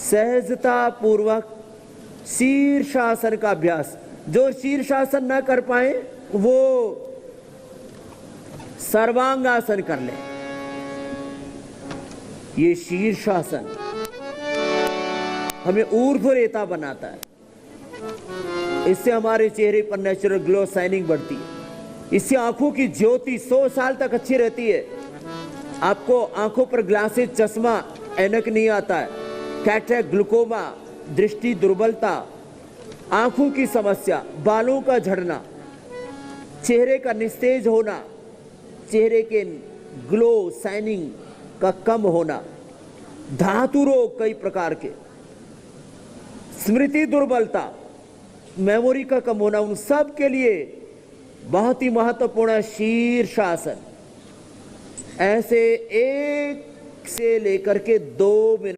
सहजता पूर्वक शीर्षासन का अभ्यास। जो शीर्षासन न कर पाए वो सर्वांगासन कर ले। ये शीर्षासन हमें ऊर्ध्वरेता बनाता है। इससे हमारे चेहरे पर नेचुरल ग्लो, शाइनिंग बढ़ती है। इससे आंखों की ज्योति 100 साल तक अच्छी रहती है। आपको आंखों पर ग्लासेस, चश्मा, ऐनक नहीं आता है। कैटरेक्ट, ग्लूकोमा, दृष्टि दुर्बलता, आंखों की समस्या, बालों का झड़ना, चेहरे का निस्तेज होना, चेहरे के ग्लो, शाइनिंग का कम होना, धातु रोग कई प्रकार के, स्मृति दुर्बलता, मेमोरी का कम होना, उन सब के लिए बहुत ही महत्वपूर्ण है शीर्षासन। ऐसे 1 से लेकर के 2 मिनट